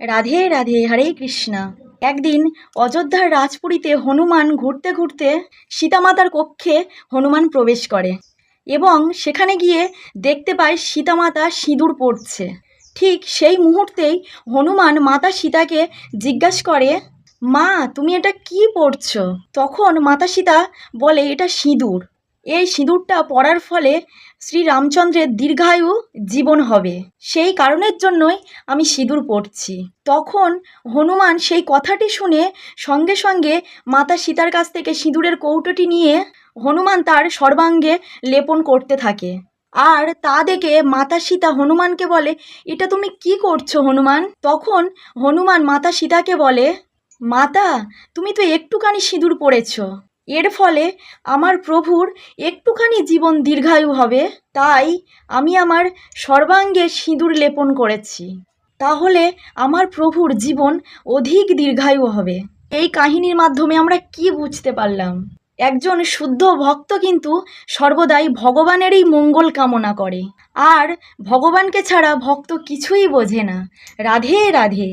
রাধে রাধে, হরে কৃষ্ণা। একদিন অযোধ্যার রাজপুরীতে হনুমান ঘুরতে ঘুরতে সীতামাতার কক্ষে হনুমান প্রবেশ করে এবং সেখানে গিয়ে দেখতে পায় সীতামাতা সিঁদুর পরছে। ঠিক সেই মুহূর্তেই হনুমান মাতা সীতাকে জিজ্ঞাসা করে, মা, তুমি এটা কি পরছো? তখন মাতা সীতা বলে, এটা সিঁদুর। এই সিঁদুরটা পরার ফলে শ্রী রামচন্দ্রের দীর্ঘায়ু জীবন হবে, সেই কারণের জন্যই আমি সিঁদুর পরছি। তখন হনুমান সেই কথাটি শুনে সঙ্গে সঙ্গে মাতা সীতার কাছ থেকে সিঁদুরের কৌটোটি নিয়ে হনুমান তার সর্বাঙ্গে লেপন করতে থাকে। আর তা দেখে মাতা সীতা হনুমানকে বলে, এটা তুমি কি করছো হনুমান? তখন হনুমান মাতা সীতাকে বলে, মাতা, তুমি তো একটুখানি সিঁদুর পরেছ, এর ফলে আমার প্রভুর একটুখানি জীবন দীর্ঘায়ু হবে, তাই আমি আমার সর্বাঙ্গে সিঁদুর লেপন করেছি, তাহলে আমার প্রভুর জীবন অধিক দীর্ঘায়ু হবে। এই কাহিনীর মাধ্যমে আমরা কি বুঝতে পারলাম? একজন শুদ্ধ ভক্ত কিন্তু সর্বদাই ভগবানেরই মঙ্গল কামনা করে, আর ভগবানকে ছাড়া ভক্ত কিছুই বোঝে না। রাধে রাধে।